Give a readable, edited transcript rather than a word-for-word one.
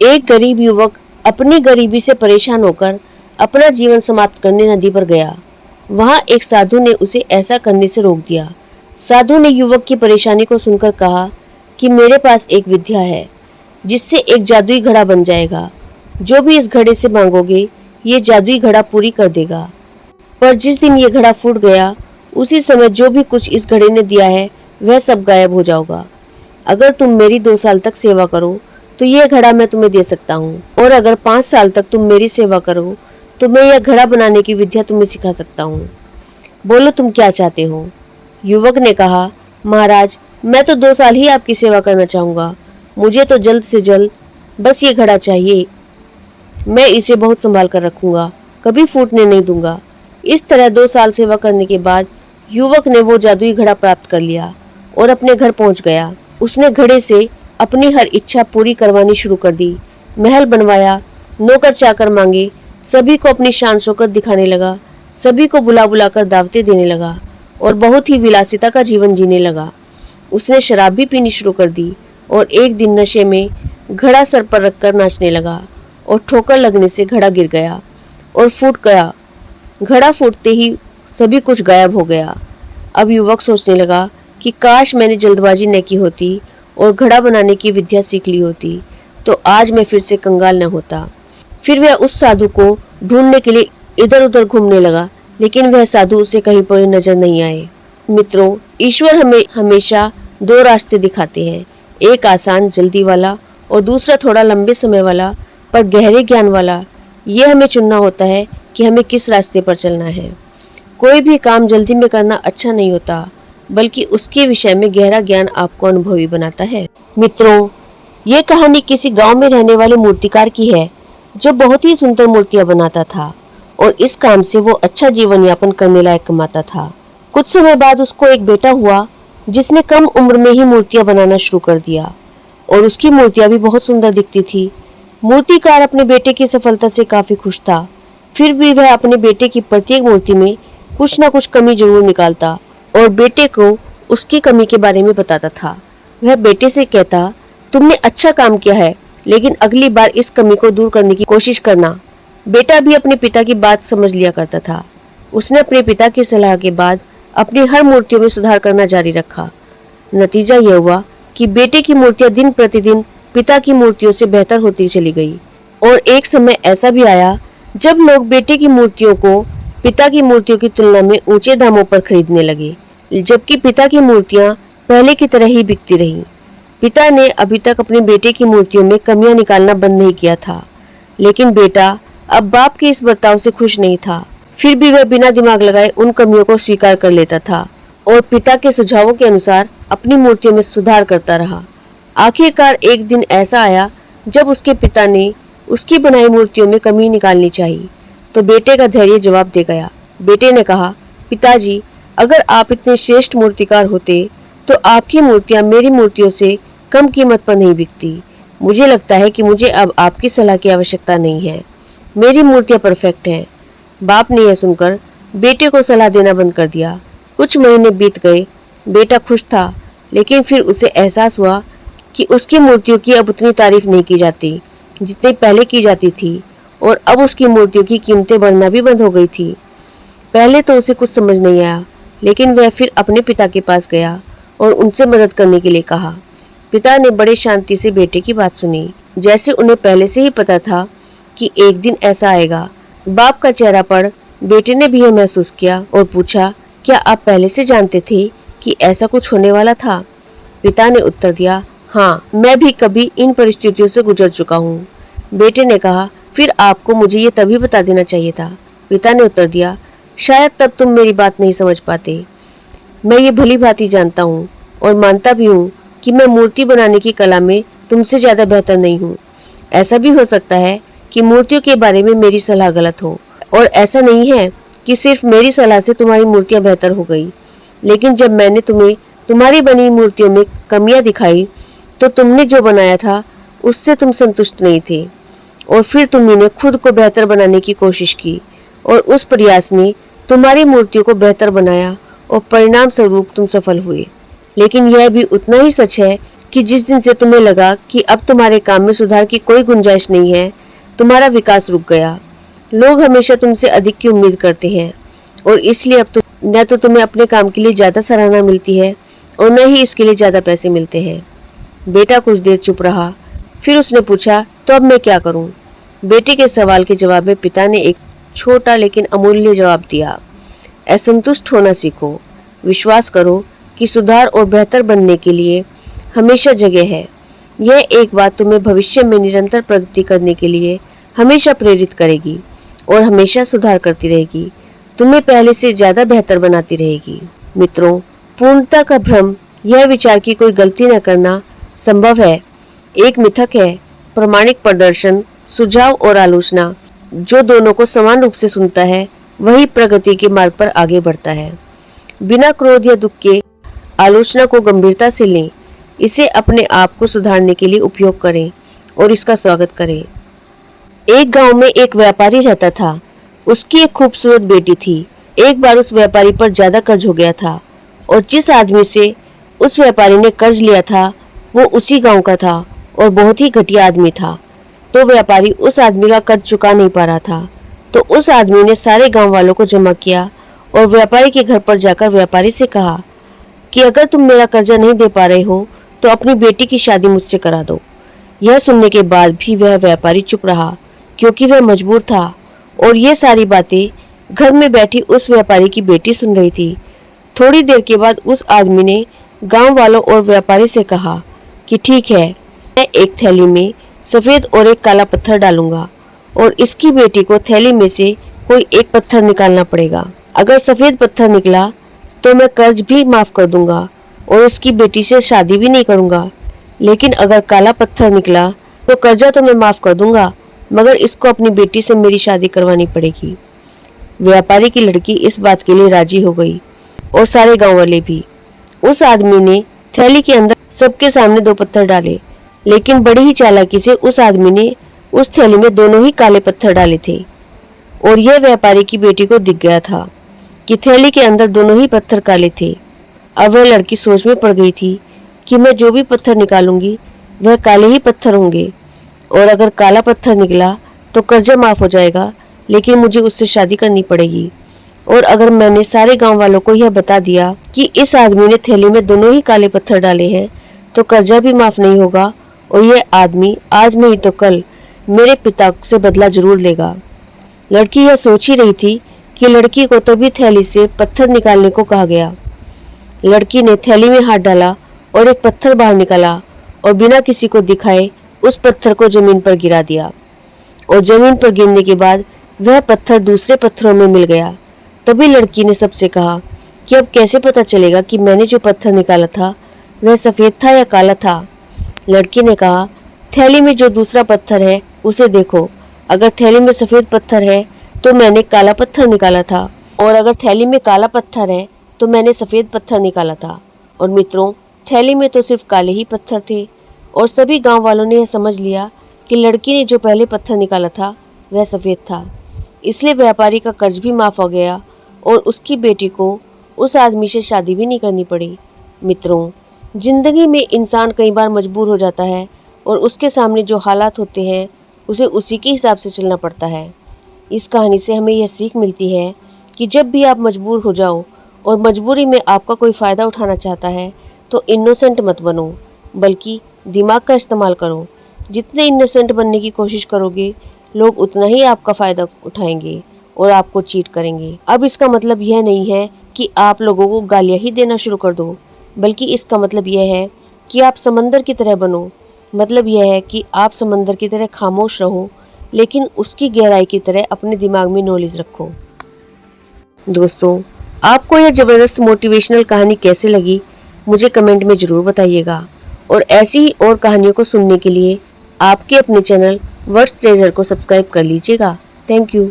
एक गरीब युवक अपनी गरीबी से परेशान होकर अपना जीवन समाप्त करने नदी पर गया। वहां एक साधु ने उसे ऐसा करने से रोक दिया। साधु ने युवक की परेशानी को सुनकर कहा कि मेरे पास एक विद्या है जिससे एक जादुई घड़ा बन जाएगा। जो भी इस घड़े से मांगोगे ये जादुई घड़ा पूरी कर देगा। पर जिस दिन ये घड़ा फूट गया उसी समय जो भी कुछ इस घड़े ने दिया है वह सब गायब हो जाएगा। अगर तुम मेरी 2 साल तक सेवा करो तो यह घड़ा मैं तुम्हें दे सकता हूँ, और अगर 5 साल तक तुम मेरी सेवा करो तो मैं यह घड़ा बनाने की विद्या तुम्हें सिखा सकता हूँ। बोलो तुम क्या चाहते हो? युवक ने कहा, महाराज मैं तो 2 साल ही आपकी सेवा करना चाहूँगा। मुझे तो जल्द से जल्द बस ये घड़ा चाहिए। मैं इसे बहुत संभाल कर रखूँगा, कभी फूटने नहीं दूंगा। इस तरह 2 साल सेवा करने के बाद युवक ने वो जादुई घड़ा प्राप्त कर लिया और अपने घर पहुंच गया। उसने घड़े से अपनी हर इच्छा पूरी करवानी शुरू कर दी। महल बनवाया, नौकर चाकर मांगे, सभी को अपनी शान शौकत दिखाने लगा, सभी को बुला बुला कर दावतें देने लगा और बहुत ही विलासिता का जीवन जीने लगा। उसने शराब भी पीनी शुरू कर दी और एक दिन नशे में घड़ा सर पर रखकर नाचने लगा और ठोकर लगने से घड़ा गिर गया और फूट गया। घड़ा फूटते ही सभी कुछ गायब हो गया। अब युवक सोचने लगा कि काश मैंने जल्दबाजी न की होती और घड़ा बनाने की विद्या सीख ली होती तो आज मैं फिर से कंगाल न होता। फिर वह उस साधु को ढूंढने के लिए इधर उधर घूमने लगा, लेकिन वह साधु उसे कहीं पर नजर नहीं आए। मित्रों, ईश्वर हमें हमेशा 2 रास्ते दिखाते हैं, एक आसान जल्दी वाला और दूसरा थोड़ा लंबे समय वाला पर गहरे ज्ञान वाला। ये हमें चुनना होता है कि हमें किस रास्ते पर चलना है। कोई भी काम जल्दी में करना अच्छा नहीं होता, बल्कि उसके विषय में गहरा ज्ञान आपको अनुभवी बनाता है। मित्रों, ये कहानी किसी गांव में रहने वाले मूर्तिकार की है जो बहुत ही सुंदर मूर्तियां बनाता था और इस काम से वो अच्छा जीवन यापन करने लायक कमाता था। कुछ समय बाद उसको एक बेटा हुआ जिसने कम उम्र में ही मूर्तियां बनाना शुरू कर दिया और उसकी मूर्तियां भी बहुत सुंदर दिखती थी। मूर्तिकार अपने बेटे की सफलता से काफी खुश था, फिर भी वह अपने बेटे की प्रत्येक मूर्ति में कुछ न कुछ कमी जरूर निकालता और बेटे को उसकी कमी के बारे में बताता था। वह बेटे से कहता, तुमने अच्छा काम किया है, लेकिन अगली बार इस कमी को दूर करने की कोशिश करना। बेटा भी अपने पिता की बात समझ लिया करता था। उसने अपने पिता की सलाह के बाद अपनी हर मूर्तियों में सुधार करना जारी रखा। नतीजा यह हुआ कि बेटे की मूर्तियां दिन प्रतिदिन पिता की मूर्तियों से बेहतर होती चली गई और एक समय ऐसा भी आया जब लोग बेटे की मूर्तियों को पिता की मूर्तियों की तुलना में ऊंचे दामों पर खरीदने लगे, जबकि पिता की मूर्तियां पहले की तरह ही बिकती रहीं। पिता ने अभी तक अपने बेटे की मूर्तियों में कमियां निकालना बंद नहीं किया था, लेकिन बेटा अब बाप के इस बर्ताव से खुश नहीं था। फिर भी वह बिना दिमाग लगाए उन कमियों को स्वीकार कर लेता था और पिता के सुझावों के अनुसार अपनी मूर्तियों में सुधार करता रहा। आखिरकार एक दिन ऐसा आया जब उसके पिता ने उसकी बनाई मूर्तियों में कमी निकालनी चाहिए, तो बेटे का धैर्य जवाब दे गया। बेटे ने कहा, पिताजी, अगर आप इतने श्रेष्ठ मूर्तिकार होते तो आपकी मूर्तियां मेरी मूर्तियों से कम कीमत पर नहीं बिकती। मुझे लगता है कि मुझे अब आपकी सलाह की आवश्यकता नहीं है, मेरी मूर्तियां परफेक्ट हैं। बाप ने यह सुनकर बेटे को सलाह देना बंद कर दिया। कुछ महीने बीत गए। बेटा खुश था, लेकिन फिर उसे एहसास हुआ कि उसकी मूर्तियों की अब उतनी तारीफ नहीं की जाती जितनी पहले की जाती थी और अब उसकी मूर्तियों की कीमतें बढ़ना भी बंद हो गई थी। पहले तो उसे कुछ समझ नहीं आया, लेकिन वह फिर अपने पिता के पास गया और उनसे मदद करने के लिए कहा। पिता ने बड़े शांति से बेटे की बात सुनी, जैसे उन्हें पहले से ही पता था कि एक दिन ऐसा आएगा। बाप का चेहरा पढ़ बेटे ने भी यह महसूस किया और पूछा, क्या आप पहले से जानते थे कि ऐसा कुछ होने वाला था? पिता ने उत्तर दिया, हाँ, मैं भी कभी इन परिस्थितियों से गुजर चुका हूँ। बेटे ने कहा, फिर आपको मुझे ये तभी बता देना चाहिए था। पिता ने उत्तर दिया, शायद तब तुम मेरी बात नहीं समझ पाते। मैं ये भली भांति जानता हूँ और मानता भी हूँ कि मैं मूर्ति बनाने की कला में तुमसे ज्यादा बेहतर नहीं हूँ। ऐसा भी हो सकता है कि मूर्तियों के बारे में मेरी सलाह गलत हो, और ऐसा नहीं है कि सिर्फ मेरी सलाह से तुम्हारी मूर्तियां बेहतर हो गई, लेकिन जब मैंने तुम्हें तुम्हारी बनी मूर्तियों में कमियां दिखाई तो तुमने जो बनाया था उससे तुम संतुष्ट नहीं थे और फिर तुमने खुद को बेहतर बनाने की कोशिश की और उस प्रयास में तुम्हारी मूर्तियों को बेहतर बनाया और परिणाम स्वरूप तुम सफल हुए। लेकिन यह भी उतना ही सच है कि जिस दिन से तुम्हें लगा कि अब तुम्हारे काम में सुधार की कोई गुंजाइश नहीं है, तुम्हारा विकास रुक गया। लोग हमेशा तुमसे अधिक की उम्मीद करते हैं और इसलिए अब न तो तुम्हें अपने काम के लिए ज़्यादा सराहना मिलती है और न ही इसके लिए ज़्यादा पैसे मिलते हैं। बेटा कुछ देर चुप रहा, फिर उसने पूछा, तो अब मैं क्या करूं? बेटे के सवाल के जवाब में पिता ने एक छोटा लेकिन अमूल्य जवाब दिया। असंतुष्ट होना सीखो। विश्वास करो कि सुधार और बेहतर बनने के लिए हमेशा जगह है। यह एक बात तुम्हें भविष्य में निरंतर प्रगति करने के लिए हमेशा प्रेरित करेगी और हमेशा सुधार करती रहेगी, तुम्हें पहले से ज़्यादा बेहतर बनाती रहेगी। मित्रों, पूर्णता का भ्रम, यह विचार की कोई गलती न करना संभव है, एक मिथक है। प्रामाणिक प्रदर्शन, सुझाव और आलोचना, जो दोनों को समान रूप से सुनता है, वही प्रगति के मार्ग पर आगे बढ़ता है। बिना क्रोध या दुख के आलोचना को गंभीरता से लें, इसे अपने आप को सुधारने के लिए उपयोग करें और इसका स्वागत करें। एक गांव में एक व्यापारी रहता था। उसकी एक खूबसूरत बेटी थी। एक बार उस व्यापारी पर ज्यादा कर्ज हो गया था और जिस आदमी से उस व्यापारी ने कर्ज लिया था वो उसी गांव का था और बहुत ही घटिया आदमी था। तो व्यापारी उस आदमी का कर्ज चुका नहीं पा रहा था, तो उस आदमी ने सारे गांव वालों को जमा किया और व्यापारी के घर पर जाकर व्यापारी से कहा कि अगर तुम मेरा कर्जा नहीं दे पा रहे हो तो अपनी बेटी की शादी मुझसे करा दो। यह सुनने के बाद भी वह व्यापारी चुप रहा, क्योंकि वह मजबूर था और ये सारी बातें घर में बैठी उस व्यापारी की बेटी सुन रही थी। थोड़ी देर के बाद उस आदमी ने गांव वालों और व्यापारी से कहा कि ठीक है, मैं एक थैली में सफ़ेद और एक काला पत्थर डालूंगा और इसकी बेटी को थैली में से कोई एक पत्थर निकालना पड़ेगा। अगर सफ़ेद पत्थर निकला तो मैं कर्ज भी माफ़ कर दूंगा और उसकी बेटी से शादी भी नहीं करूंगा, लेकिन अगर काला पत्थर निकला तो कर्जा तो मैं माफ़ कर दूंगा, मगर इसको अपनी बेटी से मेरी शादी करवानी पड़ेगी। व्यापारी की लड़की इस बात के लिए राजी हो गई और सारे गांव वाले भी। उस आदमी ने थैली के अंदर सबके सामने 2 पत्थर डाले, लेकिन बड़ी ही चालाकी से उस आदमी ने उस थैली में दोनों ही काले पत्थर डाले थे और यह व्यापारी की बेटी को दिख गया था कि थैली के अंदर दोनों ही पत्थर काले थे। अब वह लड़की सोच में पड़ गई थी कि मैं जो भी पत्थर निकालूंगी वह काले ही पत्थर होंगे और अगर काला पत्थर निकला तो कर्जा माफ़ हो जाएगा, लेकिन मुझे उससे शादी करनी पड़ेगी। और अगर मैंने सारे गांव वालों को यह बता दिया कि इस आदमी ने थैली में दोनों ही काले पत्थर डाले हैं तो कर्जा भी माफ़ नहीं होगा और यह आदमी आज नहीं तो कल मेरे पिता से बदला जरूर लेगा। लड़की यह सोच ही रही थी कि लड़की को तभी थैली से पत्थर निकालने को कहा गया। लड़की ने थैली में हाथ डाला और एक पत्थर बाहर निकाला और बिना किसी को दिखाए उस पत्थर को जमीन पर गिरा दिया और जमीन पर गिरने के बाद वह पत्थर दूसरे पत्थरों में मिल गया। तभी लड़की ने सबसे कहा कि अब कैसे पता चलेगा कि मैंने जो पत्थर निकाला था वह सफ़ेद था या काला था। लड़की ने कहा, थैली में जो दूसरा पत्थर है उसे देखो, अगर थैली में सफ़ेद पत्थर है तो मैंने काला पत्थर निकाला था और अगर थैली में काला पत्थर है तो मैंने सफ़ेद पत्थर निकाला था। और मित्रों, थैली में तो सिर्फ काले ही पत्थर थे और सभी गांव वालों ने यह समझ लिया कि लड़की ने जो पहले पत्थर निकाला था वह सफ़ेद था। इसलिए व्यापारी का कर्ज भी माफ़ हो गया और उसकी बेटी को उस आदमी से शादी भी नहीं करनी पड़ी। मित्रों, जिंदगी में इंसान कई बार मजबूर हो जाता है और उसके सामने जो हालात होते हैं उसे उसी के हिसाब से चलना पड़ता है। इस कहानी से हमें यह सीख मिलती है कि जब भी आप मजबूर हो जाओ और मजबूरी में आपका कोई फ़ायदा उठाना चाहता है तो इनोसेंट मत बनो, बल्कि दिमाग का इस्तेमाल करो। जितने इनोसेंट बनने की कोशिश करोगे लोग उतना ही आपका फ़ायदा उठाएंगे और आपको चीट करेंगे। अब इसका मतलब यह नहीं है कि आप लोगों को गालियाँ ही देना शुरू कर दो, बल्कि इसका मतलब यह है कि आप समंदर की तरह बनो। मतलब यह है कि आप समंदर की तरह खामोश रहो, लेकिन उसकी गहराई की तरह अपने दिमाग में नॉलेज रखो। दोस्तों, आपको यह ज़बरदस्त मोटिवेशनल कहानी कैसे लगी मुझे कमेंट में ज़रूर बताइएगा और ऐसी ही और कहानियों को सुनने के लिए आपके अपने चैनल वर्ड्स ट्रेजर को सब्सक्राइब कर लीजिएगा। Thank you.